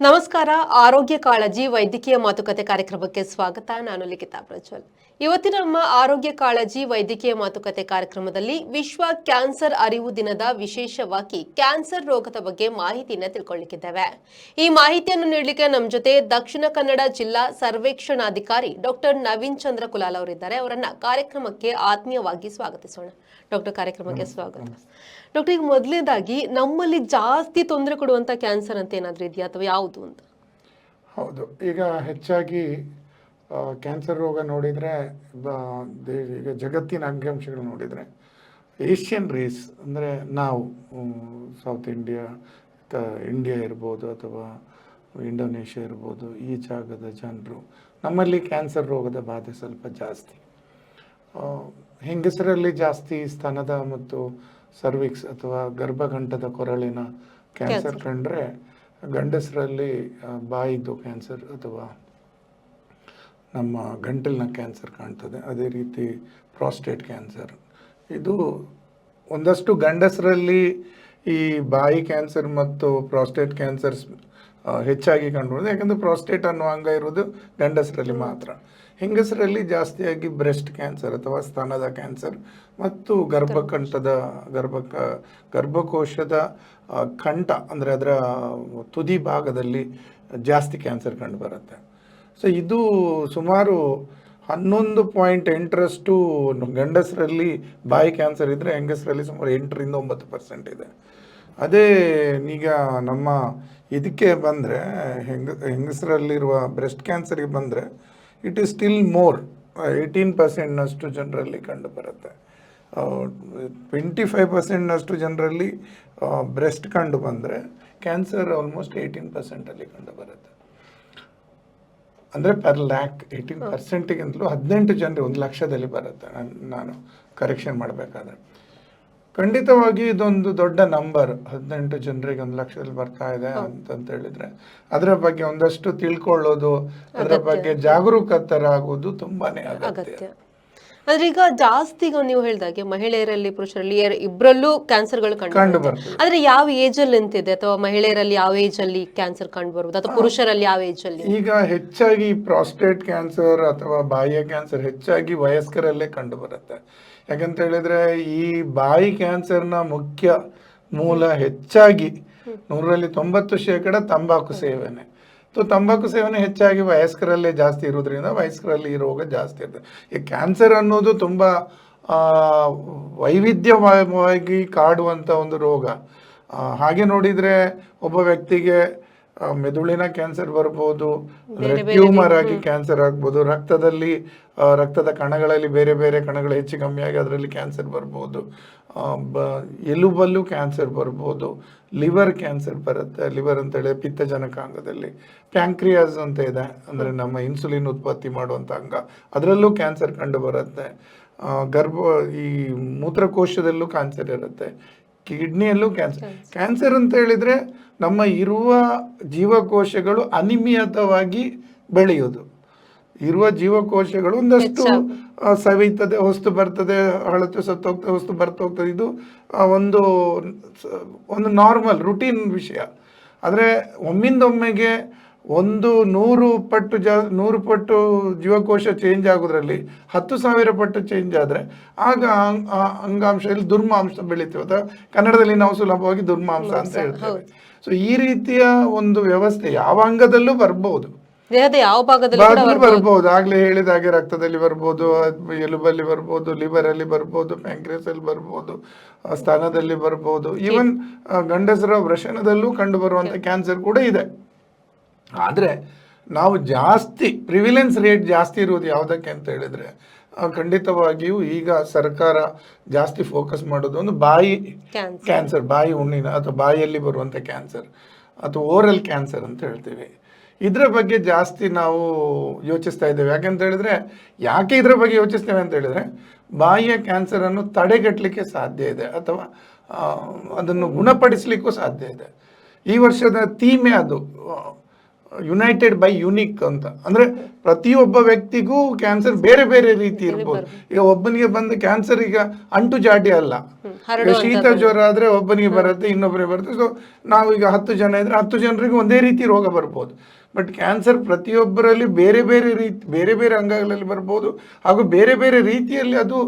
ನಮಸ್ಕಾರ. ಆರೋಗ್ಯ ಕಾಳಜಿ ವೈದ್ಯಕೀಯ ಮಾತುಕತೆ ಕಾರ್ಯಕ್ರಮಕ್ಕೆ ಸ್ವಾಗತ. ನಾನು ಲಿಖಿತಾ ಪ್ರಜ್ವಲ್. ಇವತ್ತಿನ ನಮ್ಮ ಆರೋಗ್ಯ ಕಾಳಜಿ ವೈದ್ಯಕೀಯ ಮಾತುಕತೆ ಕಾರ್ಯಕ್ರಮದಲ್ಲಿ ವಿಶ್ವ ಕ್ಯಾನ್ಸರ್ ಅರಿವು ದಿನದ ವಿಶೇಷವಾಗಿ ಕ್ಯಾನ್ಸರ್ ರೋಗದ ಬಗ್ಗೆ ಮಾಹಿತಿಯನ್ನು ತಿಳ್ಕೊಳ್ಳಿಕ್ಕಿದ್ದೇವೆ. ಈ ಮಾಹಿತಿಯನ್ನು ನೀಡಲಿಕ್ಕೆ ನಮ್ಮ ಜೊತೆ ದಕ್ಷಿಣ ಕನ್ನಡ ಜಿಲ್ಲಾ ಸರ್ವೇಕ್ಷಣಾಧಿಕಾರಿ ಡಾಕ್ಟರ್ ನವೀನ್ ಚಂದ್ರ ಕುಲಾಲ್ ಅವರಿದ್ದಾರೆ. ಅವರನ್ನ ಕಾರ್ಯಕ್ರಮಕ್ಕೆ ಆತ್ಮೀಯವಾಗಿ ಸ್ವಾಗತಿಸೋಣ. ಡಾಕ್ಟರ್, ಕಾರ್ಯಕ್ರಮಕ್ಕೆ ಸ್ವಾಗತ. ಡಾಕ್ಟರ್, ಈಗ ಮೊದಲನೇದಾಗಿ ನಮ್ಮಲ್ಲಿ ಜಾಸ್ತಿ ತೊಂದರೆ ಕೊಡುವಂತ ಕ್ಯಾನ್ಸರ್ ಅಂತ ಏನಾದ್ರೂ ಇದೆಯಾ ಅಥವಾ ಯಾವುದು ಅಂತ? ಹೌದು, ಈಗ ಹೆಚ್ಚಾಗಿ ಕ್ಯಾನ್ಸರ್ ರೋಗ ನೋಡಿದರೆ ಈಗ ಜಗತ್ತಿನ ಅಂಕಿಅಂಶಗಳು ನೋಡಿದರೆ ಏಷ್ಯನ್ ರೇಸ್ ಅಂದರೆ ನಾವು ಸೌತ್ ಇಂಡಿಯಾ ಇರ್ಬೋದು ಅಥವಾ ಇಂಡೋನೇಷ್ಯಾ ಇರ್ಬೋದು, ಈ ಜಾಗದ ಜನರು ನಮ್ಮಲ್ಲಿ ಕ್ಯಾನ್ಸರ್ ರೋಗದ ಬಾಧೆ ಸ್ವಲ್ಪ ಜಾಸ್ತಿ. ಹೆಂಗಸರಲ್ಲಿ ಜಾಸ್ತಿ ಸ್ತನದ ಮತ್ತು ಸರ್ವಿಕ್ಸ್ ಅಥವಾ ಗರ್ಭಗಂಟದ ಕೊರಳಿನ ಕ್ಯಾನ್ಸರ್ ಕಂಡ್ರೆ, ಗಂಡಸರಲ್ಲಿ ಬಾಯಿದು ಕ್ಯಾನ್ಸರ್ ಅಥವಾ ನಮ್ಮ ಗಂಟಲಿನ ಕ್ಯಾನ್ಸರ್ ಕಾಣ್ತದೆ. ಅದೇ ರೀತಿ ಪ್ರಾಸ್ಟೇಟ್ ಕ್ಯಾನ್ಸರ್. ಇದು ಒಂದಷ್ಟು ಗಂಡಸರಲ್ಲಿ ಈ ಬಾಯಿ ಕ್ಯಾನ್ಸರ್ ಮತ್ತು ಪ್ರಾಸ್ಟೇಟ್ ಕ್ಯಾನ್ಸರ್ಸ್ ಹೆಚ್ಚಾಗಿ ಕಂಡುಬರುತ್ತದೆ. ಯಾಕಂದರೆ ಪ್ರಾಸ್ಟೇಟ್ ಅನ್ನೋ ಅಂಗ ಇರೋದು ಗಂಡಸರಲ್ಲಿ ಮಾತ್ರ. ಹೆಂಗಸರಲ್ಲಿ ಜಾಸ್ತಿಯಾಗಿ ಬ್ರೆಸ್ಟ್ ಕ್ಯಾನ್ಸರ್ ಅಥವಾ ಸ್ತನದ ಕ್ಯಾನ್ಸರ್ ಮತ್ತು ಗರ್ಭಕೋಶದ ಕಂಠ ಅಂದರೆ ಅದರ ತುದಿ ಭಾಗದಲ್ಲಿ ಜಾಸ್ತಿ ಕ್ಯಾನ್ಸರ್ ಕಂಡುಬರುತ್ತೆ. ಸೊ ಇದು ಸುಮಾರು 11.8ರಷ್ಟು ಗಂಡಸರಲ್ಲಿ ಬಾಯಿ ಕ್ಯಾನ್ಸರ್ ಇದ್ದರೆ, ಹೆಂಗಸರಲ್ಲಿ ಸುಮಾರು 8ರಿಂದ 9% ಇದೆ. ಅದೇ ಈಗ ನಮ್ಮ ಇದಕ್ಕೆ ಬಂದರೆ, ಹೆಂಗಸರಲ್ಲಿರುವ ಬ್ರೆಸ್ಟ್ ಕ್ಯಾನ್ಸರ್ಗೆ ಬಂದರೆ ಇಟ್ ಈಸ್ ಸ್ಟಿಲ್ ಮೋರ್, 18%ನಷ್ಟು ಜನರಲ್ಲಿ ಕಂಡುಬರುತ್ತೆ. 25%ನಷ್ಟು ಜನರಲ್ಲಿ ಬ್ರೆಸ್ಟ್ ಕಂಡು ಬಂದರೆ ಕ್ಯಾನ್ಸರ್ ಆಲ್ಮೋಸ್ಟ್ 18%ಅಲ್ಲಿ ಕಂಡುಬರುತ್ತೆ. ಅಂದರೆ ಪರ್ ಲ್ಯಾಕ್ 18%ಗಿಂತಲೂ 18 ಜನರು 1 ಲಕ್ಷದಲ್ಲಿ ಬರುತ್ತೆ. ನಾನು ಕರೆಕ್ಷನ್ ಮಾಡಬೇಕಾದ್ರೆ ಖಂಡಿತವಾಗಿ ಇದೊಂದು ದೊಡ್ಡ ನಂಬರ್. 18 ಜನರಿಗೆ 1 ಲಕ್ಷದಲ್ಲಿ ಬರ್ತಾ ಇದೆ ಅಂತ ಹೇಳಿದ್ರೆ ಅದರ ಬಗ್ಗೆ ಒಂದಷ್ಟು ತಿಳ್ಕೊಳ್ಳೋದು, ಅದರ ಬಗ್ಗೆ ಜಾಗರೂಕತರಾಗೋದು ತುಂಬಾನೇ ಅಗತ್ಯ. ಆದ್ರೆ ಈಗ ಜಾಸ್ತಿ ನೀವು ಹೇಳಿದಾಗೆ ಮಹಿಳೆಯರಲ್ಲಿ ಪುರುಷರಲ್ಲಿ ಇಬ್ಬರಲ್ಲೂ ಕ್ಯಾನ್ಸರ್ಗಳು ಕಂಡು ಬರ್ತದೆ. ಆದ್ರೆ ಯಾವ ಏಜ್ ಅಲ್ಲಿ ನಿಂತಿದೆ, ಅಥವಾ ಮಹಿಳೆಯರಲ್ಲಿ ಯಾವ ಏಜ್ ಅಲ್ಲಿ ಕ್ಯಾನ್ಸರ್ ಕಂಡು ಬರುವುದು, ಅಥವಾ ಪುರುಷರಲ್ಲಿ ಯಾವ ಏಜ್ ಅಲ್ಲಿ? ಈಗ ಹೆಚ್ಚಾಗಿ ಪ್ರಾಸ್ಟೇಟ್ ಕ್ಯಾನ್ಸರ್ ಅಥವಾ ಬಾಯಿಯ ಕ್ಯಾನ್ಸರ್ ಹೆಚ್ಚಾಗಿ ವಯಸ್ಕರಲ್ಲೇ ಕಂಡು ಬರುತ್ತೆ. ಯಾಕಂತ ಹೇಳಿದ್ರೆ ಈ ಬಾಯಿ ಕ್ಯಾನ್ಸರ್ನ ಮುಖ್ಯ ಮೂಲ ಹೆಚ್ಚಾಗಿ 100ರಲ್ಲಿ 90% ತಂಬಾಕು ಸೇವನೆ. ತಂಬಾಕು ಸೇವನೆ ಹೆಚ್ಚಾಗಿ ವಯಸ್ಕರಲ್ಲೇ ಜಾಸ್ತಿ ಇರೋದ್ರಿಂದ ವಯಸ್ಕರಲ್ಲಿ ಈ ರೋಗ ಜಾಸ್ತಿ ಇರ್ತದೆ. ಈ ಕ್ಯಾನ್ಸರ್ ಅನ್ನೋದು ತುಂಬ ವೈವಿಧ್ಯವಾಗಿ ಕಾಡುವಂಥ ಒಂದು ರೋಗ. ಹಾಗೆ ನೋಡಿದರೆ ಒಬ್ಬ ವ್ಯಕ್ತಿಗೆ ಮೆದುಳಿನ ಕ್ಯಾನ್ಸರ್ ಬರ್ಬೋದು, ಟ್ಯೂಮರ್ ಆಗಿ ಕ್ಯಾನ್ಸರ್ ಆಗ್ಬೋದು, ರಕ್ತದ ಕಣಗಳಲ್ಲಿ ಬೇರೆ ಬೇರೆ ಕಣಗಳು ಹೆಚ್ಚು ಕಮ್ಮಿ ಆಗಿ ಅದರಲ್ಲಿ ಕ್ಯಾನ್ಸರ್ ಬರ್ಬೋದು, ಎಲುಬಲ್ಲೂ ಕ್ಯಾನ್ಸರ್ ಬರ್ಬೋದು, ಲಿವರ್ ಕ್ಯಾನ್ಸರ್ ಬರುತ್ತೆ. ಲಿವರ್ ಅಂತೇಳಿ ಪಿತ್ತಜನಕಾಂಗದಲ್ಲಿ, ಪ್ಯಾಂಕ್ರಿಯಾಸ್ ಅಂತ ಇದೆ, ಅಂದರೆ ನಮ್ಮ ಇನ್ಸುಲಿನ್ ಉತ್ಪತ್ತಿ ಮಾಡುವಂಥ ಅಂಗ, ಅದರಲ್ಲೂ ಕ್ಯಾನ್ಸರ್ ಕಂಡು ಬರುತ್ತೆ. ಈ ಮೂತ್ರಕೋಶದಲ್ಲೂ ಕ್ಯಾನ್ಸರ್ ಇರುತ್ತೆ, ಕಿಡ್ನಿಯಲ್ಲೂ ಕ್ಯಾನ್ಸರ್ ಅಂತ ಹೇಳಿದರೆ ನಮ್ಮ ಇರುವ ಜೀವಕೋಶಗಳು ಅನಿಯಮಿತವಾಗಿ ಬೆಳೆಯೋದು. ಇರುವ ಜೀವಕೋಶಗಳು ಒಂದಷ್ಟು ಸವಿತದೆ, ಹೊಸ್ತು ಬರ್ತದೆ, ಹಳತು ಸತ್ತೋಗ್ತದೆ, ಹೊಸ್ತು ಬರ್ತೋಗ್ತದೆ. ಇದು ಒಂದು ನಾರ್ಮಲ್ ರುಟೀನ್ ವಿಷಯ. ಆದರೆ ಒಮ್ಮಿಂದೊಮ್ಮೆಗೆ 100 ಪಟ್ಟು ಜೀವಕೋಶ ಚೇಂಜ್ ಆಗೋದ್ರಲ್ಲಿ 10,000 ಪಟ್ಟು ಚೇಂಜ್ ಆದರೆ ಆಗ ಅಂಗಾಂಶದಲ್ಲಿ ದುರ್ಮಾಂಸ ಬೆಳಿತೀವಿ, ಅಥವಾ ಕನ್ನಡದಲ್ಲಿ ನಾವು ಸುಲಭವಾಗಿ ದುರ್ಮಾಂಸ ಅಂತ ಹೇಳ್ತೇವೆ. ಸೊ ಈ ರೀತಿಯ ಒಂದು ವ್ಯವಸ್ಥೆ ಯಾವ ಅಂಗದಲ್ಲೂ ಬರ್ಬೋದು, ದೇಹದ ಯಾವ ಭಾಗದಲ್ಲಿ ಬರ್ಬೋದು. ಆಗ್ಲೇ ಹೇಳಿದಾಗೆ ರಕ್ತದಲ್ಲಿ ಬರ್ಬೋದು, ಎಲುಬಲ್ಲಿ ಬರ್ಬೋದು, ಲಿವರ್ ಅಲ್ಲಿ ಬರ್ಬೋದು, ಪ್ಯಾಂಕ್ರಿಯಸ್ ಅಲ್ಲಿ ಬರ್ಬೋದು, ಸ್ತನದಲ್ಲಿ ಬರ್ಬೋದು, ಈವನ್ ಗಂಡಸರ ವೃಷಣದಲ್ಲೂ ಕಂಡು ಬರುವಂತ ಕ್ಯಾನ್ಸರ್ ಕೂಡ ಇದೆ. ಆದರೆ ನಾವು ಜಾಸ್ತಿ ಪ್ರಿವಿಲೆನ್ಸ್ ರೇಟ್ ಜಾಸ್ತಿ ಇರುವುದು ಯಾವುದಕ್ಕೆ ಅಂತ ಹೇಳಿದ್ರೆ, ಖಂಡಿತವಾಗಿಯೂ ಈಗ ಸರ್ಕಾರ ಜಾಸ್ತಿ ಫೋಕಸ್ ಮಾಡೋದು ಒಂದು ಬಾಯಿ ಕ್ಯಾನ್ಸರ್, ಬಾಯಿ ಹುಣ್ಣಿನ ಅಥವಾ ಬಾಯಿಯಲ್ಲಿ ಬರುವಂಥ ಕ್ಯಾನ್ಸರ್ ಅಥವಾ ಓರಲ್ ಕ್ಯಾನ್ಸರ್ ಅಂತ ಹೇಳ್ತೀವಿ. ಇದರ ಬಗ್ಗೆ ಜಾಸ್ತಿ ನಾವು ಯೋಚಿಸ್ತಾ ಇದ್ದೇವೆ. ಯಾಕೆಂತ ಹೇಳಿದ್ರೆ, ಯಾಕೆ ಇದರ ಬಗ್ಗೆ ಯೋಚಿಸ್ತೇವೆ ಅಂತ ಹೇಳಿದ್ರೆ, ಬಾಯಿಯ ಕ್ಯಾನ್ಸರನ್ನು ತಡೆಗಟ್ಟಲಿಕ್ಕೆ ಸಾಧ್ಯ ಇದೆ, ಅಥವಾ ಅದನ್ನು ಗುಣಪಡಿಸಲಿಕ್ಕೂ ಸಾಧ್ಯ ಇದೆ. ಈ ವರ್ಷದ ಥೀಮೇ ಅದು ಯುನೈಟೆಡ್ ಬೈ ಯುನಿಕ್ ಅಂತ. ಅಂದರೆ ಪ್ರತಿಯೊಬ್ಬ ವ್ಯಕ್ತಿಗೂ ಕ್ಯಾನ್ಸರ್ ಬೇರೆ ಬೇರೆ ರೀತಿ ಇರ್ಬೋದು. ಈಗ ಒಬ್ಬನಿಗೆ ಬಂದ ಕ್ಯಾನ್ಸರ್ ಈಗ ಅಂಟು ಜಾಟಿ ಅಲ್ಲ. ಈಗ ಶೀತ ಜ್ವರ ಆದ್ರೆ ಒಬ್ಬನಿಗೆ ಬರುತ್ತೆ, ಇನ್ನೊಬ್ಬರಿಗೆ ಬರುತ್ತೆ. ಸೊ ನಾವೀಗ 10 ಜನ ಇದ್ರೆ 10 ಜನರಿಗೆ ಒಂದೇ ರೀತಿ ರೋಗ ಬರ್ಬೋದು. ಬಟ್ ಕ್ಯಾನ್ಸರ್ ಪ್ರತಿಯೊಬ್ಬರಲ್ಲಿ ಬೇರೆ ಬೇರೆ ರೀತಿ, ಬೇರೆ ಬೇರೆ ಅಂಗಗಳಲ್ಲಿ ಬರ್ಬೋದು, ಹಾಗೂ ಬೇರೆ ಬೇರೆ ರೀತಿಯಲ್ಲಿ ಅದು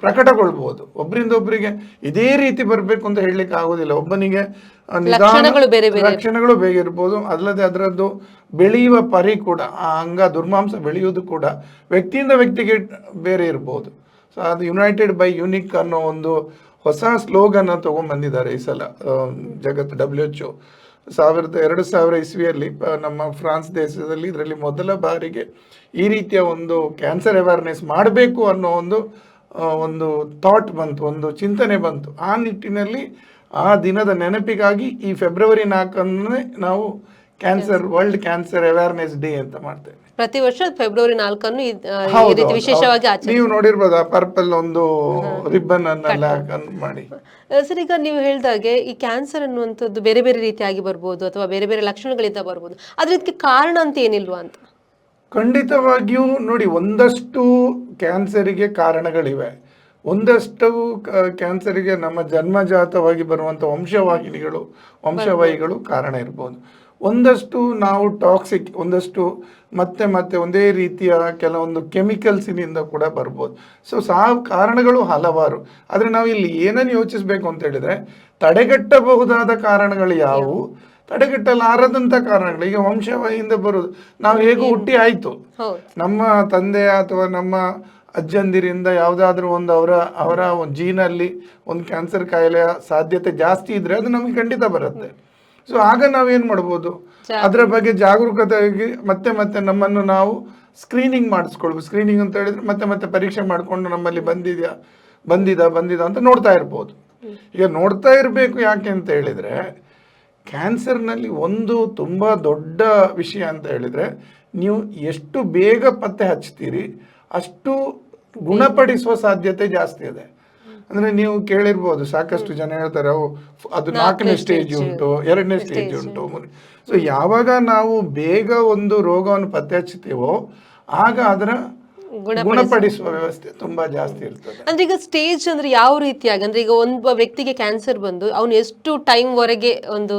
ಪ್ರಕಟಗೊಳ್ಬಹುದು. ಒಬ್ಬರಿಂದ ಒಬ್ಬರಿಗೆ ಇದೇ ರೀತಿ ಬರಬೇಕು ಅಂತ ಹೇಳಲಿಕ್ಕೆ ಆಗೋದಿಲ್ಲ. ಒಬ್ಬನಿಗೆ ಲಕ್ಷಣಗಳು ಬೇಗ ಇರ್ಬೋದು, ಅಲ್ಲದೆ ಅದರದ್ದು ಬೆಳೆಯುವ ಪರಿ ಕೂಡ, ಆ ಅಂಗ ದುರ್ಮಾಂಸ ಬೆಳೆಯುವುದು ಕೂಡ ವ್ಯಕ್ತಿಯಿಂದ ವ್ಯಕ್ತಿಗೆ ಬೇರೆ ಇರ್ಬೋದು. ಸೊ ಅದು ಯುನೈಟೆಡ್ ಬೈ ಯುನಿಕ್ ಅನ್ನೋ ಒಂದು ಹೊಸ ಸ್ಲೋಗನ್ ತಗೊಂಡ್ಬಂದಿದ್ದಾರೆ ಈ ಸಲ ಜಗತ್ತು WHO. 2000 ಇಸ್ವಿಯಲ್ಲಿ ನಮ್ಮ ಫ್ರಾನ್ಸ್ ದೇಶದಲ್ಲಿ ಇದರಲ್ಲಿ ಮೊದಲ ಬಾರಿಗೆ ಈ ರೀತಿಯ ಒಂದು ಕ್ಯಾನ್ಸರ್ ಅವೇರ್ನೆಸ್ ಮಾಡಬೇಕು ಅನ್ನೋ ಒಂದು ಥಾಟ್ ಬಂತು, ಒಂದು ಚಿಂತನೆ ಬಂತು. ಆ ನಿಟ್ಟಿನಲ್ಲಿ ಆ ದಿನದ ನೆನಪಿಗಾಗಿ ಈ ಫೆಬ್ರವರಿ 4 ನಾವು ವರ್ಲ್ಡ್ ಕ್ಯಾನ್ಸರ್ ಅವೇರ್ನೆಸ್ ಡೇ ಅಂತ ಮಾಡ್ತೇವೆ. ಪ್ರತಿ ವರ್ಷ ಫೆಬ್ರವರಿ 4 ವಿಶೇಷವಾಗಿ ನೀವು ನೋಡಿರ್ಬೋದು, ಆ ಪರ್ಪಲ್ ಒಂದು ರಿಬ್ಬನ್ ಅನ್ನೆಲ್ಲ ಮಾಡಿ. ಸರ್, ಈಗ ನೀವು ಹೇಳಿದಾಗೆ ಈ ಕ್ಯಾನ್ಸರ್ ಅನ್ನುವಂಥದ್ದು ಬೇರೆ ಬೇರೆ ರೀತಿಯಾಗಿ ಬರ್ಬೋದು ಅಥವಾ ಬೇರೆ ಬೇರೆ ಲಕ್ಷಣಗಳಿಂದ ಬರ್ಬೋದು, ಆದ್ರೆ ಇದಕ್ಕೆ ಕಾರಣ ಅಂತ ಏನಿಲ್ವಾ ಅಂತ? ಖಂಡಿತವಾಗಿಯೂ ನೋಡಿ, ಒಂದಷ್ಟು ಕ್ಯಾನ್ಸರಿಗೆ ಕಾರಣಗಳಿವೆ. ಒಂದಷ್ಟು ಕ್ಯಾನ್ಸರಿಗೆ ನಮ್ಮ ಜನ್ಮಜಾತವಾಗಿ ಬರುವಂಥ ವಂಶವಾಹಿಗಳು ಕಾರಣ ಇರ್ಬೋದು. ಒಂದಷ್ಟು ನಾವು ಟಾಕ್ಸಿಕ್, ಒಂದಷ್ಟು ಮತ್ತೆ ಒಂದೇ ರೀತಿಯ ಕೆಲವೊಂದು ಕೆಮಿಕಲ್ಸಿನಿಂದ ಕೂಡ ಬರ್ಬೋದು. ಸೊ ಕಾರಣಗಳು ಹಲವಾರು. ಆದರೆ ನಾವು ಇಲ್ಲಿ ಏನನ್ನು ಯೋಚಿಸಬೇಕು ಅಂತ ಹೇಳಿದ್ರೆ, ತಡೆಗಟ್ಟಬಹುದಾದ ಕಾರಣಗಳು ಯಾವುವು, ತಡೆಗಟ್ಟಲಾರದಂಥ ಕಾರಣಗಳು. ಈಗ ವಂಶವಾಹಿಯಿಂದ ಬರೋದು, ನಾವು ಹೇಗೂ ಹುಟ್ಟಿ ಆಯ್ತು, ನಮ್ಮ ತಂದೆ ಅಥವಾ ನಮ್ಮ ಅಜ್ಜಂದಿರಿಂದ ಯಾವುದಾದ್ರೂ ಒಂದು ಅವರ ಜೀನಲ್ಲಿ ಒಂದು ಕ್ಯಾನ್ಸರ್ ಕಾಯಿಲೆಯ ಸಾಧ್ಯತೆ ಜಾಸ್ತಿ ಇದ್ರೆ ಅದು ನಮಗೆ ಖಂಡಿತ ಬರುತ್ತೆ. ಸೊ ಆಗ ನಾವೇನು ಮಾಡ್ಬೋದು, ಅದರ ಬಗ್ಗೆ ಜಾಗರೂಕತೆಯಾಗಿ ಮತ್ತೆ ನಮ್ಮನ್ನು ನಾವು ಸ್ಕ್ರೀನಿಂಗ್ ಮಾಡಿಸ್ಕೊಳ್ಬೋದು. ಸ್ಕ್ರೀನಿಂಗ್ ಅಂತ ಹೇಳಿದ್ರೆ ಮತ್ತೆ ಪರೀಕ್ಷೆ ಮಾಡಿಕೊಂಡು ನಮ್ಮಲ್ಲಿ ಬಂದಿದ ಅಂತ ನೋಡ್ತಾ ಇರ್ಬೋದು. ಈಗ ನೋಡ್ತಾ ಇರಬೇಕು. ಯಾಕೆ ಅಂತ ಹೇಳಿದ್ರೆ, ಕ್ಯಾನ್ಸರ್ನಲ್ಲಿ ಒಂದು ತುಂಬ ದೊಡ್ಡ ವಿಷಯ ಅಂತ ಹೇಳಿದ್ರೆ, ನೀವು ಎಷ್ಟು ಬೇಗ ಪತ್ತೆ ಹಚ್ತೀರಿ ಅಷ್ಟು ಗುಣಪಡಿಸುವ ಸಾಧ್ಯತೆ ಜಾಸ್ತಿ ಇದೆ. ಅಂದ್ರೆ ನೀವು ಕೇಳಿರ್ಬೋದು, ಸಾಕಷ್ಟು ಜನ ಹೇಳ್ತಾರೆ ಅದು 4ನೇ ಸ್ಟೇಜ್ ಉಂಟು, 2ನೇ ಸ್ಟೇಜ್ ಉಂಟು. ಸೊ ಯಾವಾಗ ನಾವು ಬೇಗ ಒಂದು ರೋಗವನ್ನು ಪತ್ತೆ ಹಚ್ತೀವೋ ಆಗ ಅದರ ಗುಣಪಡಿಸುವ ವ್ಯವಸ್ಥೆ ತುಂಬಾ ಜಾಸ್ತಿ ಇರ್ತದೆ. ಅಂದ್ರೆ ಈಗ ಸ್ಟೇಜ್ ಅಂದ್ರೆ ಯಾವ ರೀತಿಯಾಗಿ, ಅಂದ್ರೆ ಈಗ ಒಬ್ಬ ವ್ಯಕ್ತಿಗೆ ಕ್ಯಾನ್ಸರ್ ಬಂದು ಅವನು ಎಷ್ಟು ಟೈಮ್ ವರೆಗೆ ಒಂದು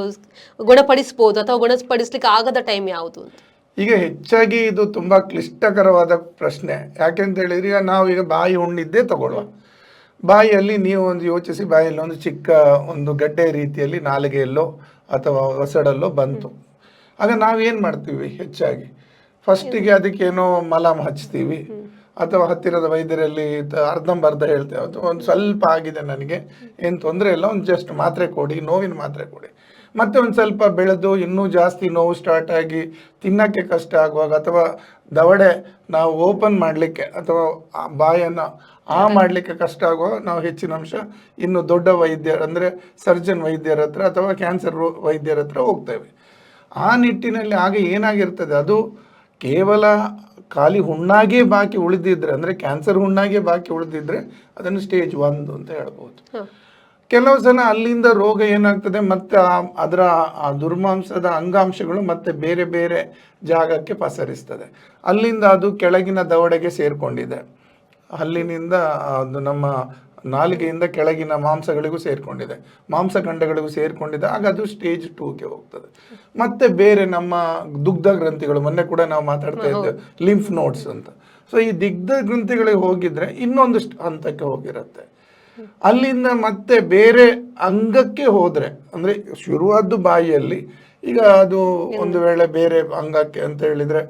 ಗುಣಪಡಿಸಬಹುದು ಅಥವಾ ಗುಣಪಡಿಸ್ಲಿಕ್ಕೆ ಆಗದ ಟೈಮ್ ಯಾವುದು ಅಂತ? ಈಗ ಹೆಚ್ಚಾಗಿ ಇದು ತುಂಬಾ ಕ್ಲಿಷ್ಟಕರವಾದ ಪ್ರಶ್ನೆ. ಯಾಕೆಂತ ಹೇಳಿದ್ರೆ, ಈಗ ನಾವೀಗ ಬಾಯಿ ಹುಣ್ಣಿದ್ದೇ ತಗೊಳ್ಳುವ. ಬಾಯಿಯಲ್ಲಿ ನೀವು ಒಂದು ಯೋಚಿಸಿ, ಬಾಯಲ್ಲಿ ಒಂದು ಚಿಕ್ಕ ಒಂದು ಗಡ್ಡೆ ರೀತಿಯಲ್ಲಿ ನಾಲಿಗೆಯಲ್ಲೋ ಅಥವಾ ಒಸಡಲ್ಲೋ ಬಂತು. ಆಗ ನಾವೇನು ಮಾಡ್ತೀವಿ, ಹೆಚ್ಚಾಗಿ ಫಸ್ಟಿಗೆ ಅದಕ್ಕೇನೋ ಮಲಾಮ್ ಹಚ್ತೀವಿ ಅಥವಾ ಹತ್ತಿರದ ವೈದ್ಯರಲ್ಲಿ ಅರ್ಧಂಬರ್ಧ ಹೇಳ್ತೇವೆ, ಅಥವಾ ಒಂದು ಸ್ವಲ್ಪ ಆಗಿದೆ ನನಗೆ, ಏನು ತೊಂದರೆ ಇಲ್ಲ, ಒಂದು ಜಸ್ಟ್ ಮಾತ್ರೆ ಕೊಡಿ, ನೋವಿನ ಮಾತ್ರೆ ಕೊಡಿ. ಮತ್ತೆ ಒಂದು ಸ್ವಲ್ಪ ಬೆಳೆದು ಇನ್ನೂ ಜಾಸ್ತಿ ನೋವು ಸ್ಟಾರ್ಟ್ ಆಗಿ ತಿನ್ನಕ್ಕೆ ಕಷ್ಟ ಆಗುವಾಗ, ಅಥವಾ ದವಡೆ ನಾವು ಓಪನ್ ಮಾಡಲಿಕ್ಕೆ ಅಥವಾ ಬಾಯನ್ನು ಮಾಡಲಿಕ್ಕೆ ಕಷ್ಟ ಆಗುವಾಗ ನಾವು ಹೆಚ್ಚಿನ ಅಂಶ ಇನ್ನು ದೊಡ್ಡ ವೈದ್ಯರ, ಅಂದರೆ ಸರ್ಜನ್ ವೈದ್ಯರ ಹತ್ರ ಅಥವಾ ಕ್ಯಾನ್ಸರ್ ವೈದ್ಯರ ಹತ್ರ ಹೋಗ್ತೇವೆ. ಆ ನಿಟ್ಟಿನಲ್ಲಿ ಆಗ ಏನಾಗಿರ್ತದೆ, ಅದು ಕೇವಲ ಖಾಲಿ ಹುಣ್ಣಾಗೇ ಬಾಕಿ ಉಳಿದಿದ್ರೆ, ಅಂದರೆ ಕ್ಯಾನ್ಸರ್ ಹುಣ್ಣಾಗೇ ಬಾಕಿ ಉಳಿದಿದ್ರೆ ಅದನ್ನು ಸ್ಟೇಜ್ 1 ಅಂತ ಹೇಳ್ಬೋದು. ಕೆಲವು ಸಲ ಅಲ್ಲಿಂದ ರೋಗ ಏನಾಗ್ತದೆ, ಮತ್ತೆ ಅದರ ಆ ದುರ್ಮಾಂಸದ ಅಂಗಾಂಶಗಳು ಮತ್ತೆ ಬೇರೆ ಬೇರೆ ಜಾಗಕ್ಕೆ ಪಸರಿಸ್ತದೆ. ಅಲ್ಲಿಂದ ಅದು ಕೆಳಗಿನ ದವಡೆಗೆ ಸೇರ್ಕೊಂಡಿದೆ, ಹಲ್ಲಿನಿಂದ ಅದು ನಮ್ಮ ನಾಲಿಗೆಯಿಂದ ಕೆಳಗಿನ ಮಾಂಸಗಳಿಗೂ ಸೇರ್ಕೊಂಡಿದೆ, ಮಾಂಸಖಂಡಗಳಿಗೂ ಸೇರ್ಕೊಂಡಿದೆ. ಆಗ ಅದು ಸ್ಟೇಜ್ 2ಗೆ ಹೋಗ್ತದೆ. ಮತ್ತೆ ಬೇರೆ ನಮ್ಮ ದುಗ್ಧ ಗ್ರಂಥಿಗಳು, ಮೊನ್ನೆ ಕೂಡ ನಾವು ಮಾತಾಡ್ತಾ ಇದ್ದೇವೆ, ಲಿಂಫ್ ನೋಡ್ಸ್ ಅಂತ. ಸೊ ಈ ದುಗ್ಧ ಗ್ರಂಥಿಗಳಿಗೆ ಹೋಗಿದ್ರೆ ಇನ್ನೊಂದು ಹಂತಕ್ಕೆ ಹೋಗಿರುತ್ತೆ. ಅಲ್ಲಿಂದ ಮತ್ತೆ ಬೇರೆ ಅಂಗಕ್ಕೆ ಹೋದ್ರೆ, ಅಂದ್ರೆ ಶುರುವಾದ್ದು ಬಾಯಿಯಲ್ಲಿ, ಈಗ ಅದು ಒಂದು ವೇಳೆ ಬೇರೆ ಅಂಗಕ್ಕೆ ಅಂತ ಹೇಳಿದ್ರೆ,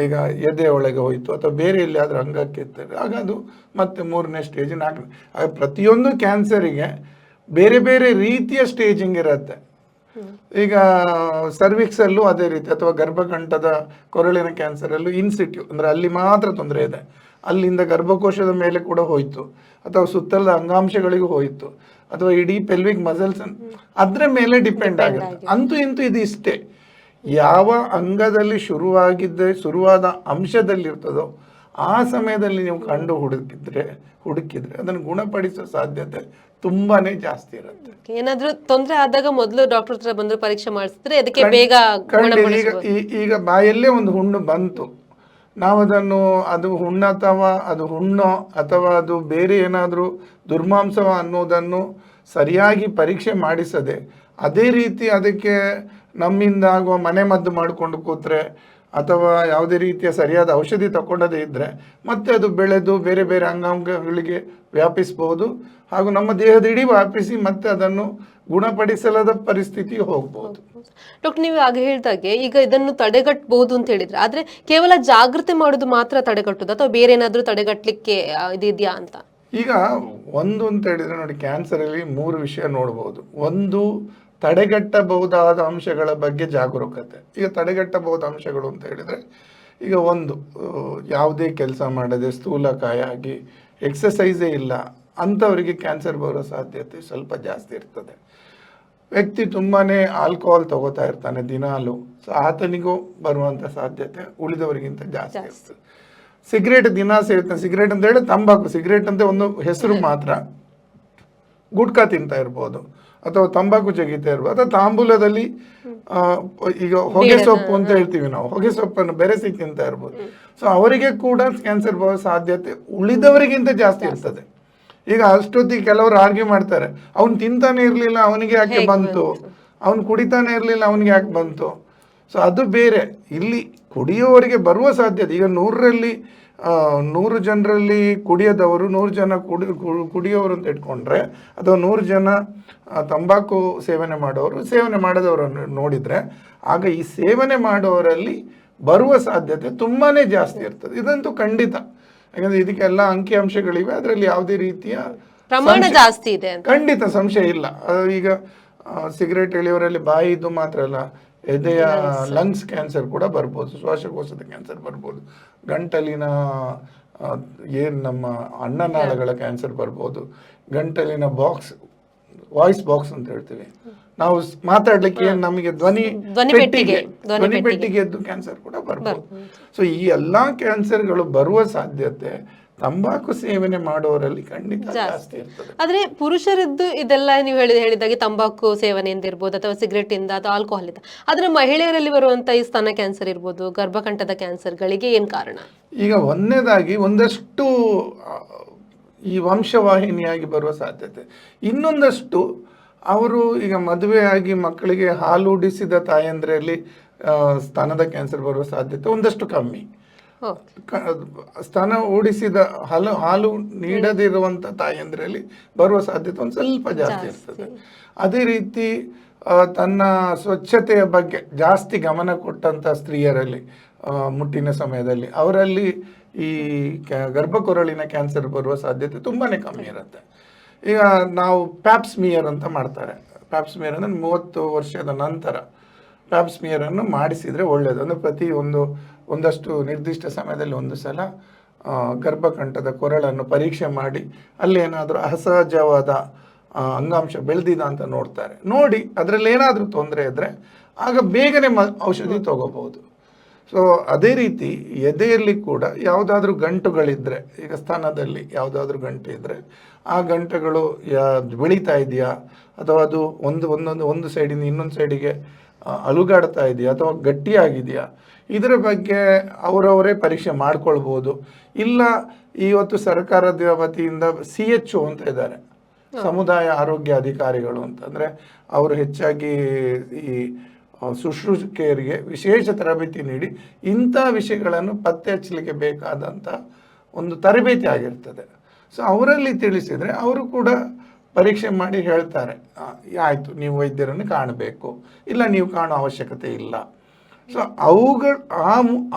ಈಗ ಎದೆ ಒಳಗೆ ಹೋಯ್ತು ಅಥವಾ ಬೇರೆ ಎಲ್ಲಿ ಆದ್ರೂ ಅಂಗಕ್ಕೆ ಇರ್ತದೆ, ಆಗ ಅದು ಮತ್ತೆ 3ನೇ ಸ್ಟೇಜ್, 4ನೇ. ಆಗ ಪ್ರತಿಯೊಂದು ಕ್ಯಾನ್ಸರಿಗೆ ಬೇರೆ ಬೇರೆ ರೀತಿಯ ಸ್ಟೇಜಿಂಗ್ ಇರುತ್ತೆ. ಈಗ ಸರ್ವಿಕ್ಸ್ ಅಲ್ಲೂ ಅದೇ ರೀತಿ, ಅಥವಾ ಗರ್ಭಕಂಠದ ಕೊರಳಿನ ಕ್ಯಾನ್ಸರ್ ಅಲ್ಲೂ ಇನ್ಸಿಟ್ಯೂ, ಅಂದ್ರೆ ಅಲ್ಲಿ ಮಾತ್ರ ತೊಂದರೆ ಇದೆ, ಅಲ್ಲಿಂದ ಗರ್ಭಕೋಶದ ಮೇಲೆ ಕೂಡ ಹೋಯ್ತು, ಅಥವಾ ಸುತ್ತಲದ ಅಂಗಾಂಶಗಳಿಗೂ ಹೋಯ್ತು, ಅಥವಾ ಇಡೀ ಪೆಲ್ವಿಕ್ ಮಸಲ್ಸ್, ಅದ್ರ ಮೇಲೆ ಡಿಪೆಂಡ್ ಆಗುತ್ತೆ. ಅಂತೂ ಇಂತೂ ಇದು ಇಷ್ಟೇ, ಯಾವ ಅಂಗದಲ್ಲಿ ಶುರುವಾದ ಅಂಶದಲ್ಲಿರ್ತದೋ ಆ ಸಮಯದಲ್ಲಿ ನೀವು ಕಂಡು ಹುಡುಕಿದ್ರೆ ಅದನ್ನು ಗುಣಪಡಿಸೋ ಸಾಧ್ಯತೆ ತುಂಬಾನೇ ಜಾಸ್ತಿ ಇರುತ್ತೆ. ಏನಾದ್ರೂ ತೊಂದರೆ ಆದಾಗ ಮೊದಲು ಡಾಕ್ಟರ್ ಹತ್ರ ಬಂದು ಪರೀಕ್ಷೆ ಮಾಡಿಸಿದ್ರೆ ಅದಕ್ಕೆ ಬೇಗ ಈಗ ಬಾಯಲ್ಲೇ ಒಂದು ಹುಣ್ಣು ಬಂತು, ನಾವು ಅದು ಹುಣ್ಣು ಅಥವಾ ಅದು ಹುಣ್ಣೋ ಅಥವಾ ಅದು ಬೇರೆ ಏನಾದರೂ ದುರ್ಮಾಂಸವ ಅನ್ನೋದನ್ನು ಸರಿಯಾಗಿ ಪರೀಕ್ಷೆ ಮಾಡಿಸದೆ ಅದೇ ರೀತಿ ಅದಕ್ಕೆ ನಮ್ಮಿಂದ ಆಗುವ ಮನೆಮದ್ದು ಮಾಡಿಕೊಂಡು ಕೂತ್ರೆ ಅಥವಾ ಯಾವುದೇ ರೀತಿಯ ಸರಿಯಾದ ಔಷಧಿ ತಗೊಂಡದೇ ಇದ್ದರೆ ಮತ್ತೆ ಅದು ಬೆಳೆದು ಬೇರೆ ಬೇರೆ ಅಂಗಾಂಗಗಳಿಗೆ ವ್ಯಾಪಿಸಬಹುದು ಹಾಗೂ ನಮ್ಮ ದೇಹದ ಇಡೀ ವ್ಯಾಪಿಸಿ ಮತ್ತೆ ಅದನ್ನು ಗುಣಪಡಿಸಲಾದ ಪರಿಸ್ಥಿತಿ ಹೋಗ್ಬೋದು. ಡಾಕ್ಟರ್, ನೀವು ಆಗ ಹೇಳ್ದಾಗೆ ಈಗ ಇದನ್ನು ತಡೆಗಟ್ಟಬಹುದು ಅಂತ ಹೇಳಿದ್ರೆ, ಆದ್ರೆ ಕೇವಲ ಜಾಗೃತಿ ಮಾಡೋದು ಮಾತ್ರ ತಡೆಗಟ್ಟುದು ಅಥವಾ ಬೇರೆ ಏನಾದ್ರೂ ತಡೆಗಟ್ಟಲಿಕ್ಕೆ ಇದೆಯಾ ಅಂತ? ಈಗ ಒಂದು ಅಂತ ಹೇಳಿದ್ರೆ ನೋಡಿ, ಕ್ಯಾನ್ಸರಲ್ಲಿ 3 ವಿಷಯ ನೋಡ್ಬೋದು. ಒಂದು, ತಡೆಗಟ್ಟಬಹುದಾದ ಅಂಶಗಳ ಬಗ್ಗೆ ಜಾಗರೂಕತೆ. ಈಗ ತಡೆಗಟ್ಟಬಹುದಾದ ಅಂಶಗಳು ಅಂತ ಹೇಳಿದರೆ, ಈಗ ಒಂದು, ಯಾವುದೇ ಕೆಲಸ ಮಾಡದೆ ಸ್ಥೂಲಕಾಯ ಆಗಿ ಎಕ್ಸಸೈಸೇ ಇಲ್ಲ ಅಂಥವರಿಗೆ ಕ್ಯಾನ್ಸರ್ ಬರೋ ಸಾಧ್ಯತೆ ಸ್ವಲ್ಪ ಜಾಸ್ತಿ ಇರ್ತದೆ. ವ್ಯಕ್ತಿ ತುಂಬಾ ಆಲ್ಕೋಹಾಲ್ ತಗೋತಾ ಇರ್ತಾನೆ ದಿನಾಲು, ಸೊ ಆತನಿಗೂ ಬರುವಂಥ ಸಾಧ್ಯತೆ ಉಳಿದವರಿಗಿಂತ ಜಾಸ್ತಿ ಇರ್ತದೆ. ಸಿಗರೇಟ್ ದಿನ ಸೇರ್ತಾನೆ, ಸಿಗರೇಟ್ ಅಂತ ಹೇಳಿ ತಂಬಾಕು, ಸಿಗರೇಟ್ ಅಂತ ಒಂದು ಹೆಸರು ಮಾತ್ರ, ಗುಟ್ಕಾ ತಿಂತಾ ಇರ್ಬೋದು ಅಥವಾ ತಂಬಾಕು ಜಗಿತಾ ಇರ್ಬೋದು ಅಥವಾ ತಾಂಬೂಲದಲ್ಲಿ ಈಗ ಹೊಗೆ ಸೊಪ್ಪು ಅಂತ ಹೇಳ್ತೀವಿ ನಾವು, ಹೊಗೆ ಸೊಪ್ಪನ್ನು ಬೆರೆಸಿ ತಿಂತಾ ಇರ್ಬೋದು. ಸೊ ಅವರಿಗೆ ಕೂಡ ಕ್ಯಾನ್ಸರ್ ಬರೋ ಸಾಧ್ಯತೆ ಉಳಿದವರಿಗಿಂತ ಜಾಸ್ತಿ ಇರ್ತದೆ. ಈಗ ಅಷ್ಟೊತ್ತಿಗೆ ಕೆಲವರು ಆರ್ಗ್ಯೂ ಮಾಡ್ತಾರೆ, ಅವ್ನು ತಿಂತಾನೆ ಇರಲಿಲ್ಲ ಅವನಿಗೆ ಯಾಕೆ ಬಂತು, ಅವ್ನು ಕುಡಿತಾನೆ ಇರಲಿಲ್ಲ ಅವನಿಗೆ ಯಾಕೆ ಬಂತು. ಸೊ ಅದು ಬೇರೆ. ಇಲ್ಲಿ ಕುಡಿಯೋವರಿಗೆ ಬರುವ ಸಾಧ್ಯತೆ, ಈಗ 100 ಜನರಲ್ಲಿ ಕುಡಿಯದವರು 100 ಜನ ಕುಡಿಯೋರು ಅಂತ ಇಟ್ಕೊಂಡ್ರೆ ಅಥವಾ 100 ಜನ ತಂಬಾಕು ಸೇವನೆ ಮಾಡದವರನ್ನು ನೋಡಿದರೆ ಆಗ ಈ ಸೇವನೆ ಮಾಡೋರಲ್ಲಿ ಬರುವ ಸಾಧ್ಯತೆ ತುಂಬಾ ಜಾಸ್ತಿ ಇರ್ತದೆ. ಇದಂತೂ ಖಂಡಿತ, ಯಾಕಂದ್ರೆ ಇದಕ್ಕೆಲ್ಲ ಅಂಕಿಅಂಶಗಳಿವೆ, ಅದರಲ್ಲಿ ಯಾವುದೇ ರೀತಿಯ ಪ್ರಮಾಣ ಜಾಸ್ತಿ ಇದೆ, ಖಂಡಿತ ಸಂಶಯ ಇಲ್ಲ. ಈಗ ಸಿಗರೇಟ್ ಎಳೆಯೋರಲ್ಲಿ ಬಾಯಿದು ಮಾತ್ರ ಅಲ್ಲ, ಎದೆಯ ಲಂಗ್ಸ್ ಕ್ಯಾನ್ಸರ್ ಕೂಡ ಬರ್ಬೋದು, ಶ್ವಾಸಕೋಶದ ಕ್ಯಾನ್ಸರ್ ಬರ್ಬೋದು, ಗಂಟಲಿನ ನಮ್ಮ ಅನ್ನನಾಳಗಳ ಕ್ಯಾನ್ಸರ್ ಬರ್ಬೋದು, ಗಂಟಲಿನ ವಾಯ್ಸ್ ಬಾಕ್ಸ್ ಅಂತ ಹೇಳ್ತೀವಿ ನಾವು, ಮಾತಾಡ್ಲಿಕ್ಕೆ ನಮಗೆ ಧ್ವನಿ ಪೆಟ್ಟಿಗೆದ್ದು ಕ್ಯಾನ್ಸರ್ ಕೂಡ ಬರ್ಬೋದು. ಸೊ ಈ ಎಲ್ಲಾ ಕ್ಯಾನ್ಸರ್ಗಳು ಬರುವ ಸಾಧ್ಯತೆ ತಂಬಾಕು ಸೇವನೆ ಮಾಡೋರಲ್ಲಿ ಖಂಡಿತ ಜಾಸ್ತಿ ಇರ್ತದೆ. ಆದ್ರೆ ಪುರುಷರದ್ದು ಇದೆಲ್ಲ ನೀವು ಹೇಳಿದಾಗೆ ತಂಬಾಕು ಸೇವನೆಯಿಂದ ಇರ್ಬೋದು ಅಥವಾ ಸಿಗರೇಟ್ ಇಂದ ಅಥವಾ ಆಲ್ಕೋಹಾಲ್ ಇಂದ, ಆದ್ರೆ ಮಹಿಳೆಯರಲ್ಲಿ ಬರುವಂತ ಈ ಸ್ತನ ಕ್ಯಾನ್ಸರ್ ಇರ್ಬೋದು, ಗರ್ಭಕಂಠದ ಕ್ಯಾನ್ಸರ್ಗಳಿಗೆ ಏನ್ ಕಾರಣ? ಈಗ ಒಂದನೇದಾಗಿ ಒಂದಷ್ಟು ಈ ವಂಶವಾಹಿನಿಯಾಗಿ ಬರುವ ಸಾಧ್ಯತೆ, ಇನ್ನೊಂದಷ್ಟು ಅವರು ಈಗ ಮದುವೆಯಾಗಿ ಮಕ್ಕಳಿಗೆ ಹಾಲು ಉಡಿಸಿದ ತಾಯಂದ್ರಲ್ಲಿ ಸ್ತನದ ಕ್ಯಾನ್ಸರ್ ಬರುವ ಸಾಧ್ಯತೆ ಒಂದಷ್ಟು ಕಮ್ಮಿ. ಸ್ತನ ಓಡಿಸಿದ ಹಾಲು ನೀಡದಿರುವಂಥ ತಾಯಂದ್ರಲ್ಲಿ ಬರುವ ಸಾಧ್ಯತೆ ಒಂದು ಸ್ವಲ್ಪ ಜಾಸ್ತಿ ಇರ್ತದೆ. ಅದೇ ರೀತಿ ತನ್ನ ಸ್ವಚ್ಛತೆಯ ಬಗ್ಗೆ ಜಾಸ್ತಿ ಗಮನ ಕೊಟ್ಟಂಥ ಸ್ತ್ರೀಯರಲ್ಲಿ ಮುಟ್ಟಿನ ಸಮಯದಲ್ಲಿ ಅವರಲ್ಲಿ ಈ ಗರ್ಭಕೊರಳಿನ ಕ್ಯಾನ್ಸರ್ ಬರುವ ಸಾಧ್ಯತೆ ತುಂಬಾ ಕಮ್ಮಿ ಇರುತ್ತೆ. ಈಗ ನಾವು ಪ್ಯಾಪ್ಸ್ಮಿಯರ್ ಅಂತ ಮಾಡ್ತಾರೆ. ಪ್ಯಾಪ್ಸ್ಮಿಯರ್ ಅಂದರೆ 30 ವರ್ಷದ ನಂತರ ಪ್ಯಾಪ್ಸ್ಮಿಯರನ್ನು ಮಾಡಿಸಿದರೆ ಒಳ್ಳೆಯದು. ಅಂದರೆ ಒಂದಷ್ಟು ನಿರ್ದಿಷ್ಟ ಸಮಯದಲ್ಲಿ ಒಂದು ಸಲ ಗರ್ಭಕಂಠದ ಕೊರಳನ್ನು ಪರೀಕ್ಷೆ ಮಾಡಿ ಅಲ್ಲಿ ಏನಾದರೂ ಅಸಹಜವಾದ ಅಂಗಾಂಶ ಬೆಳೆದಿದ ಅಂತ ನೋಡ್ತಾರೆ. ನೋಡಿ ಅದರಲ್ಲಿ ಏನಾದರೂ ತೊಂದರೆ ಇದ್ದರೆ ಆಗ ಬೇಗನೆ ಔಷಧಿ ತಗೋಬಹುದು. ಸೊ ಅದೇ ರೀತಿ ಎದೆಯಲ್ಲಿ ಕೂಡ ಯಾವುದಾದ್ರೂ ಗಂಟುಗಳಿದ್ದರೆ, ಈಗ ಸ್ತನದಲ್ಲಿ ಯಾವುದಾದ್ರೂ ಗಂಟು ಇದ್ದರೆ ಆ ಗಂಟುಗಳು ಬೆಳೀತಾ ಇದೆಯಾ ಅಥವಾ ಅದು ಒಂದು ಸೈಡಿಂದ ಇನ್ನೊಂದು ಸೈಡಿಗೆ ಅಲುಗಾಡ್ತಾ ಇದೆಯಾ ಅಥವಾ ಗಟ್ಟಿಯಾಗಿದೆಯಾ, ಇದರ ಬಗ್ಗೆ ಅವರವರೇ ಪರೀಕ್ಷೆ ಮಾಡ್ಕೊಳ್ಬೋದು. ಇಲ್ಲ ಇವತ್ತು ಸರ್ಕಾರದ ವತಿಯಿಂದ CHO ಅಂತ ಇದ್ದಾರೆ, ಸಮುದಾಯ ಆರೋಗ್ಯ ಅಧಿಕಾರಿಗಳು ಅಂತ. ಅಂದರೆ ಅವರು ಹೆಚ್ಚಾಗಿ ಈ ಶುಶ್ರೂಷಕಿಯರಿಗೆ ವಿಶೇಷ ತರಬೇತಿ ನೀಡಿ ಇಂಥ ವಿಷಯಗಳನ್ನು ಪತ್ತೆ ಹಚ್ಚಲಿಕ್ಕೆ ಬೇಕಾದಂಥ ಒಂದು ತರಬೇತಿ ಆಗಿರ್ತದೆ. ಸೊ ಅವರಲ್ಲಿ ತಿಳಿಸಿದರೆ ಅವರು ಕೂಡ ಪರೀಕ್ಷೆ ಮಾಡಿ ಹೇಳ್ತಾರೆ, ಆಯಿತು ನೀವು ವೈದ್ಯರನ್ನು ಕಾಣಬೇಕು, ಇಲ್ಲ ನೀವು ಕಾಣೋ ಅವಶ್ಯಕತೆ ಇಲ್ಲ. ಸೊ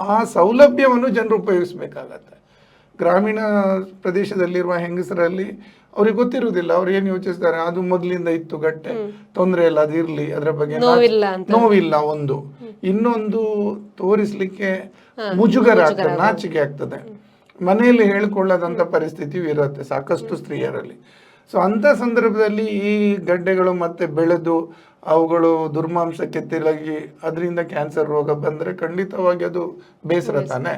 ಆ ಸೌಲಭ್ಯವನ್ನು ಜನರು ಉಪಯೋಗಿಸಬೇಕಾಗತ್ತೆ. ಗ್ರಾಮೀಣ ಪ್ರದೇಶದಲ್ಲಿರುವ ಹೆಂಗಸರಲ್ಲಿ ಅವ್ರಿಗೆ ಗೊತ್ತಿರುವುದಿಲ್ಲ, ಅವ್ರು ಏನು ಯೋಚಿಸ್ತಾರೆ, ಅದು ಮೊದಲಿಂದ ಇತ್ತು ಗಟ್ಟೆ, ತೊಂದರೆ ಇಲ್ಲ, ಅದು ಇರಲಿ, ಅದರ ಬಗ್ಗೆ ನೋವಿಲ್ಲ. ಇನ್ನೊಂದು ತೋರಿಸ್ಲಿಕ್ಕೆ ಮುಜುಗರ ಆಗ್ತದೆ, ನಾಚಿಕೆ ಆಗ್ತದೆ, ಮನೆಯಲ್ಲಿ ಹೇಳಿಕೊಳ್ಳದಂಥ ಪರಿಸ್ಥಿತಿ ಇರುತ್ತೆ ಸಾಕಷ್ಟು ಸ್ತ್ರೀಯರಲ್ಲಿ. ಸೊ ಅಂಥ ಸಂದರ್ಭದಲ್ಲಿ ಈ ಗಡ್ಡೆಗಳು ಮತ್ತೆ ಬೆಳೆದು ಅವುಗಳು ದುರ್ಮಾಂಸಕ್ಕೆ ತಿರುಗಿ ಅದರಿಂದ ಕ್ಯಾನ್ಸರ್ ರೋಗ ಬಂದರೆ ಖಂಡಿತವಾಗಿ ಅದು ಬೇಸರ ತಾನೆ.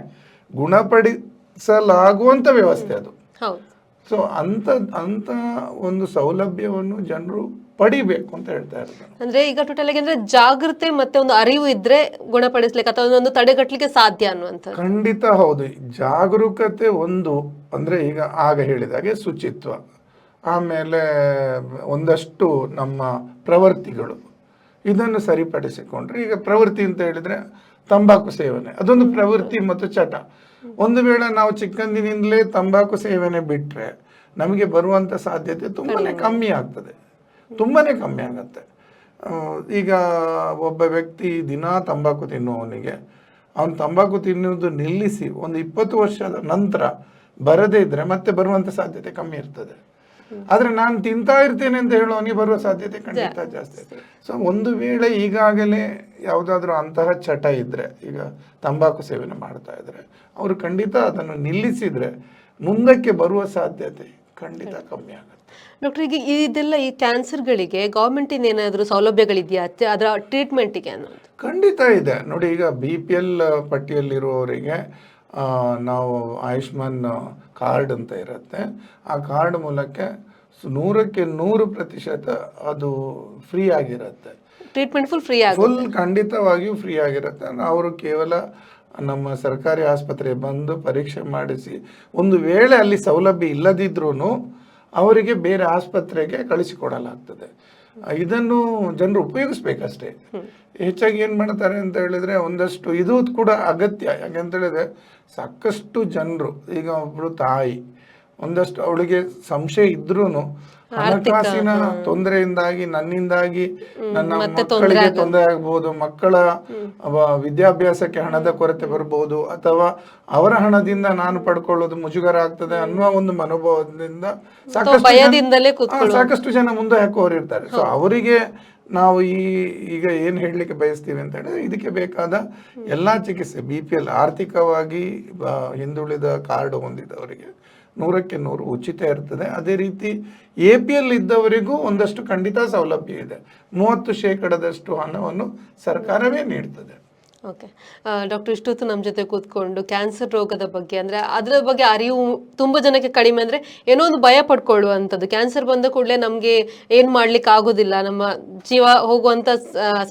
ಚಿಕಿತ್ಸಿಸಲಾಗುವಂತ ವ್ಯವಸ್ಥೆ ಅದು. ಹೌದು. ಸೊ ಅಂತ ಒಂದು ಸೌಲಭ್ಯವನ್ನು ಜನರು ಪಡಿಬೇಕು ಅಂತ ಹೇಳ್ತಾ ಇರ್ತಾರೆ. ಅಂದ್ರೆ ಈಗ ಟೋಟಲ್ ಆಗಿ ಅಂದ್ರೆ ಜಾಗೃತೆ ಮತ್ತೆ ಒಂದು ಅರಿವು ಇದ್ರೆ ಗುಣಪಡಿಸ್ಲಿಕ್ಕೆ ಅಥವಾ ಒಂದು ತಡೆಗಟ್ಟಲಿಕ್ಕೆ ಸಾಧ್ಯ ಅನ್ನುವಂಥದ್ದು. ಖಂಡಿತ ಹೌದು. ಜಾಗರೂಕತೆ ಒಂದು ಅಂದ್ರೆ ಈಗ ಆಗ ಹೇಳಿದಾಗೆ ಶುಚಿತ್ವ, ಆಮೇಲೆ ಒಂದಷ್ಟು ನಮ್ಮ ಪ್ರವೃತ್ತಿಗಳು ಇದನ್ನು ಸರಿಪಡಿಸಿಕೊಂಡ್ರೆ, ಈಗ ಪ್ರವೃತ್ತಿ ಅಂತ ಹೇಳಿದ್ರೆ ತಂಬಾಕು ಸೇವನೆ ಅದೊಂದು ಪ್ರವೃತ್ತಿ ಮತ್ತು ಚಟ. ಒಂದು ವೇಳೆ ನಾವು ಚಿಕ್ಕಂದಿನಿಂದಲೇ ತಂಬಾಕು ಸೇವನೆ ಬಿಟ್ರೆ ನಮಗೆ ಬರುವಂತ ಸಾಧ್ಯತೆ ತುಂಬಾನೇ ಕಮ್ಮಿ ಆಗ್ತದೆ, ತುಂಬಾನೇ ಕಮ್ಮಿ ಆಗತ್ತೆ. ಈಗ ಒಬ್ಬ ವ್ಯಕ್ತಿ ದಿನಾ ತಂಬಾಕು ತಿನ್ನುವವನಿಗೆ ಅವನು ತಂಬಾಕು ತಿನ್ನುವುದು ನಿಲ್ಲಿಸಿ ಒಂದು 20 ವರ್ಷದ ನಂತರ ಬರದೇ ಇದ್ರೆ ಮತ್ತೆ ಬರುವಂತ ಸಾಧ್ಯತೆ ಕಮ್ಮಿ ಇರ್ತದೆ. ಆದ್ರೆ ನಾನು ತಿಂತಾ ಇರ್ತೇನೆ ಅಂತ ಹೇಳೋನಿಗೆ ಬರುವ ಸಾಧ್ಯತೆ ಖಂಡಿತ ಜಾಸ್ತಿ. ಸೊ ಒಂದು ವೇಳೆ ಈಗಾಗಲೇ ಯಾವುದಾದ್ರೂ ಅಂತಹ ಚಟ ಇದ್ರೆ, ಈಗ ತಂಬಾಕು ಸೇವನೆ ಮಾಡ್ತಾ ಇದ್ರೆ, ಅವರು ಖಂಡಿತ ಅದನ್ನು ನಿಲ್ಲಿಸಿದ್ರೆ ಮುಂದಕ್ಕೆ ಬರುವ ಸಾಧ್ಯತೆ ಖಂಡಿತ ಕಮ್ಮಿ ಆಗುತ್ತೆ. ಡಾಕ್ಟರ್, ಈಗ ಇದೆಲ್ಲ ಈ ಕ್ಯಾನ್ಸರ್ಗಳಿಗೆ ಗೌರ್ಮೆಂಟ್ ಏನಾದರೂ ಸೌಲಭ್ಯಗಳಿದೆಯಾ ಅದರ ಟ್ರೀಟ್ಮೆಂಟಿಗೆ ಅನ್ನೋದು? ಖಂಡಿತ ಇದೆ ನೋಡಿ. ಈಗ BPL ಪಟ್ಟಿಯಲ್ಲಿರುವವರಿಗೆ ನಾವು ಆಯುಷ್ಮಾನ್ ಕಾರ್ಡ್ ಅಂತ ಇರುತ್ತೆ. ಆ ಕಾರ್ಡ್ ಮೂಲಕ 100ಕ್ಕೆ 100% ಅದು ಫ್ರೀ ಆಗಿರುತ್ತೆ. ಟ್ರೀಟ್ಮೆಂಟ್ ಫುಲ್ ಖಂಡಿತವಾಗಿಯೂ ಫ್ರೀ ಆಗಿರುತ್ತೆ. ಅವರು ಕೇವಲ ನಮ್ಮ ಸರ್ಕಾರಿ ಆಸ್ಪತ್ರೆ ಬಂದು ಪರೀಕ್ಷೆ ಮಾಡಿಸಿ, ಒಂದು ವೇಳೆ ಅಲ್ಲಿ ಸೌಲಭ್ಯ ಇಲ್ಲದಿದ್ರೂ ಅವರಿಗೆ ಬೇರೆ ಆಸ್ಪತ್ರೆಗೆ ಕಳಿಸಿಕೊಡಲಾಗ್ತದೆ. ಇದನ್ನು ಜನರು ಉಪಯೋಗಿಸ್ಬೇಕಷ್ಟೇ. ಹೆಚ್ಚಾಗಿ ಏನ್ ಮಾಡ್ತಾರೆ ಅಂತ ಹೇಳಿದ್ರೆ, ಒಂದಷ್ಟು ಇದು ಕೂಡ ಅಗತ್ಯ. ಯಾಕಂತ ಹೇಳಿದ್ರೆ ಸಾಕಷ್ಟು ಜನರು, ಈಗ ಒಬ್ಳು ತಾಯಿ ಒಂದಷ್ಟು ಅವಳಿಗೆ ಸಂಶಯ ಇದ್ರೂನು ಹಣಕಾಸಿನ ತೊಂದರೆಯಿಂದಾಗಿ ನನ್ನಿಂದಾಗಿ ನನ್ನ ಮಕ್ಕಳಿಗೆ ತೊಂದರೆ ಆಗ್ಬಹುದು, ಮಕ್ಕಳ ವಿದ್ಯಾಭ್ಯಾಸಕ್ಕೆ ಹಣದ ಕೊರತೆ ಬರ್ಬೋದು, ಅಥವಾ ಅವರ ಹಣದಿಂದ ನಾನು ಪಡ್ಕೊಳ್ಳೋದು ಮುಜುಗರ ಆಗ್ತದೆ ಅನ್ನುವ ಒಂದು ಮನೋಭಾವದಿಂದ ಸಾಕಷ್ಟು ಜನ ಮುಂದೆ ಹಾಕೋರು ಇರ್ತಾರೆ. ಸೊ ಅವರಿಗೆ ನಾವು ಈಗ ಏನ್ ಹೇಳಲಿಕ್ಕೆ ಬಯಸ್ತೀವಿ ಅಂತ ಹೇಳಿದ್ರೆ, ಇದಕ್ಕೆ ಬೇಕಾದ ಎಲ್ಲಾ ಚಿಕಿತ್ಸೆ BPL ಆರ್ಥಿಕವಾಗಿ ಹಿಂದುಳಿದ ಕಾರ್ಡ್ ಹೊಂದಿದವರಿಗೆ 100ಕ್ಕೆ 100 ಉಚಿತ ಇರ್ತದೆ. ಅದೇ ರೀತಿ APL ಇದ್ದವರಿಗೂ ಒಂದಷ್ಟು ಖಂಡಿತ ಸೌಲಭ್ಯ ಇದೆ. 30% ಹಣವನ್ನು ಸರ್ಕಾರವೇ ನೀಡ್ತದೆ. ಓಕೆ ಡಾಕ್ಟರ್, ಇಷ್ಟೊತ್ತು ನಮ್ಮ ಜೊತೆ ಕೂತ್ಕೊಂಡು ಕ್ಯಾನ್ಸರ್ ರೋಗದ ಬಗ್ಗೆ ಅಂದರೆ ಅದರ ಬಗ್ಗೆ ಅರಿವು ತುಂಬ ಜನಕ್ಕೆ ಕಡಿಮೆ, ಅಂದರೆ ಏನೋ ಒಂದು ಭಯ ಪಡ್ಕೊಳ್ಳುವಂಥದ್ದು. ಕ್ಯಾನ್ಸರ್ ಬಂದ ಕೂಡಲೇ ನಮಗೆ ಏನು ಮಾಡ್ಲಿಕ್ಕೆ ಆಗೋದಿಲ್ಲ, ನಮ್ಮ ಜೀವ ಹೋಗುವಂಥ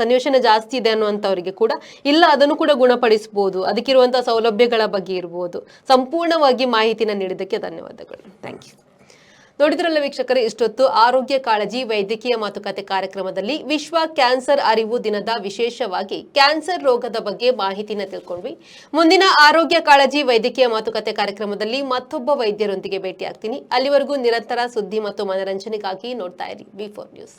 ಸನ್ನಿವೇಶನೇ ಜಾಸ್ತಿ ಇದೆ ಅನ್ನುವಂಥವರಿಗೆ ಕೂಡ ಇಲ್ಲ, ಅದನ್ನು ಕೂಡ ಗುಣಪಡಿಸ್ಬೋದು, ಅದಕ್ಕಿರುವಂಥ ಸೌಲಭ್ಯಗಳ ಬಗ್ಗೆ ಇರ್ಬೋದು. ಸಂಪೂರ್ಣವಾಗಿ ಮಾಹಿತಿನ ನೀಡಿದ್ದಕ್ಕೆ ಧನ್ಯವಾದಗಳು. Thank you. ನೋಡಿದ್ರಲ್ಲ ವೀಕ್ಷಕರೇ, ಇಷ್ಟೊತ್ತು ಆರೋಗ್ಯ ಕಾಳಜಿ ವೈದ್ಯಕೀಯ ಮಾತುಕತೆ ಕಾರ್ಯಕ್ರಮದಲ್ಲಿ ವಿಶ್ವ ಕ್ಯಾನ್ಸರ್ ಅರಿವು ದಿನದ ವಿಶೇಷವಾಗಿ ಕ್ಯಾನ್ಸರ್ ರೋಗದ ಬಗ್ಗೆ ಮಾಹಿತಿನ ತಿಳ್ಕೊಂಡ್ವಿ. ಮುಂದಿನ ಆರೋಗ್ಯ ಕಾಳಜಿ ವೈದ್ಯಕೀಯ ಮಾತುಕತೆ ಕಾರ್ಯಕ್ರಮದಲ್ಲಿ ಮತ್ತೊಬ್ಬ ವೈದ್ಯರೊಂದಿಗೆ ಭೇಟಿಯಾಗ್ತೀನಿ. ಅಲ್ಲಿವರೆಗೂ ನಿರಂತರ ಸುದ್ದಿ ಮತ್ತು ಮನರಂಜನೆಗಾಗಿ ನೋಡ್ತಾ ಇರಿ B4 ನ್ಯೂಸ್.